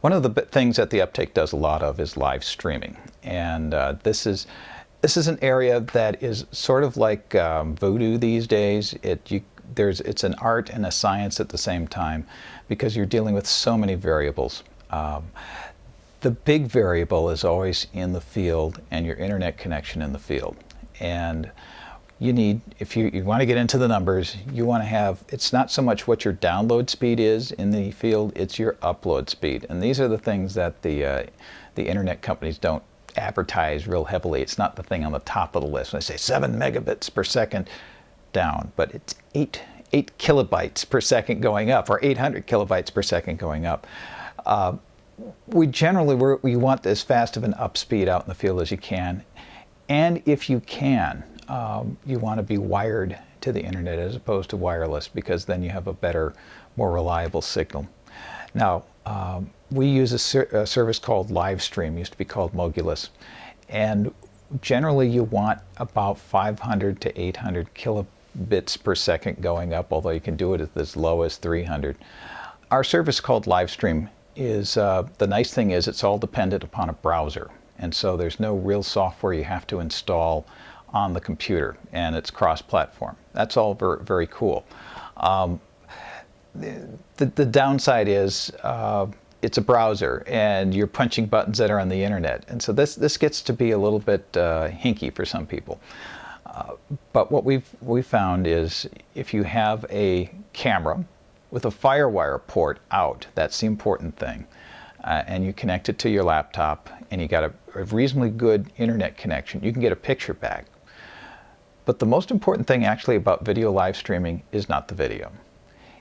One of the things that the UpTake does a lot of is live streaming, and this is an area that is sort of like voodoo these days. It's an art and a science at the same time, because you're dealing with so many variables. The big variable is always in the field and your internet connection in the field. And you need, if you want to get into the numbers, you want to have, it's not so much what your download speed is in the field, it's your upload speed. And these are the things that the internet companies don't advertise real heavily. It's not the thing on the top of the list. When they say 7 megabits per second down, but it's 8 kilobytes per second going up, or 800 kilobytes per second going up. We want as fast of an up speed out in the field as you can. And if you can, you want to be wired to the internet as opposed to wireless, because then you have a better, more reliable signal. Now, we use a service called Livestream, used to be called Mogulus, and generally you want about 500 to 800 kilobits per second going up, although you can do it at as low as 300. Our service called Livestream is, the nice thing is it's all dependent upon a browser, and so there's no real software you have to install on the computer, and it's cross-platform. That's all very, very cool. The downside is it's a browser and you're punching buttons that are on the internet, and so this gets to be a little bit hinky for some people. But what we've found is if you have a camera with a FireWire port out, that's the important thing, and you connect it to your laptop and you got a reasonably good internet connection, you can get a picture back. But the most important thing actually about video live streaming is not the video.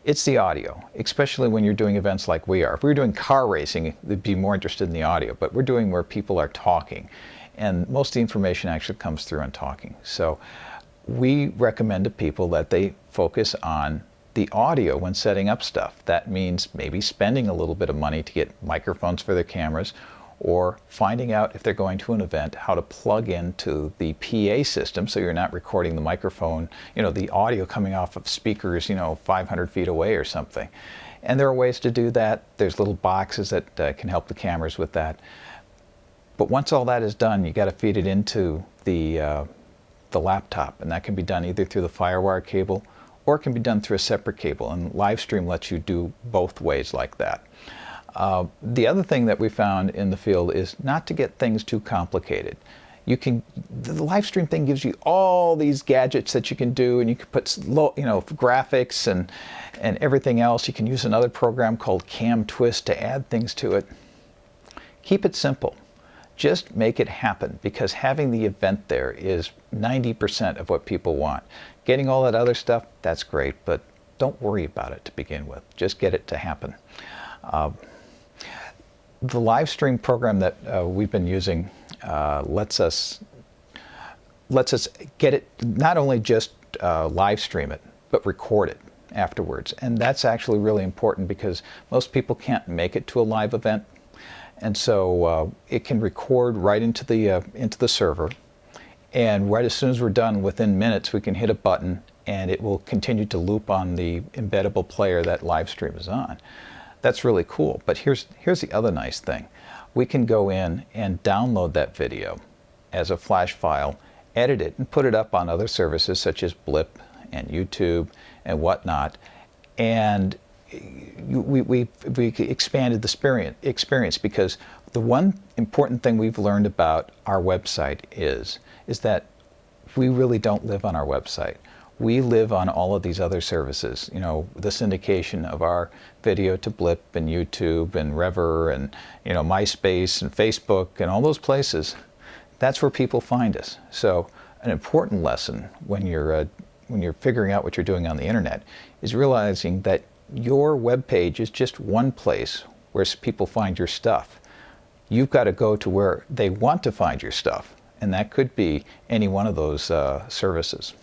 It's the audio, especially when you're doing events like we are. If we were doing car racing, they'd be more interested in the audio, but we're doing where people are talking, and most of the information actually comes through in talking. So we recommend to people that they focus on the audio when setting up stuff. That means maybe spending a little bit of money to get microphones for their cameras, or finding out if they're going to an event how to plug into the PA system so you're not recording the microphone, the audio coming off of speakers, 500 feet away or something. And there are ways to do that. There's little boxes that can help the cameras with that. But once all that is done, you got to feed it into the laptop, and that can be done either through the FireWire cable or it can be done through a separate cable, and Livestream lets you do both ways like that. The other thing that we found in the field is not to get things too complicated. The Livestream thing gives you all these gadgets that you can do, and you can put graphics and everything else. You can use another program called Cam Twist to add things to it. Keep it simple. Just make it happen, because having the event there is 90% of what people want. Getting all that other stuff, that's great, but don't worry about it to begin with. Just get it to happen. The live stream program that we've been using lets us get it, not only just live stream it, but record it afterwards. And that's actually really important, because most people can't make it to a live event. And so it can record right into the server, and right as soon as we're done, within minutes, we can hit a button and it will continue to loop on the embeddable player that live stream is on. That's really cool. But here's the other nice thing. We can go in and download that video as a flash file, edit it, and put it up on other services such as Blip and YouTube and whatnot. And we expanded the experience, because the one important thing we've learned about our website is that we really don't live on our website. We live on all of these other services, the syndication of our video to Blip and YouTube and Rever and MySpace and Facebook and all those places. That's where people find us. So an important lesson when you're figuring out what you're doing on the internet is realizing that your web page is just one place where people find your stuff. You've got to go to where they want to find your stuff, and that could be any one of those services.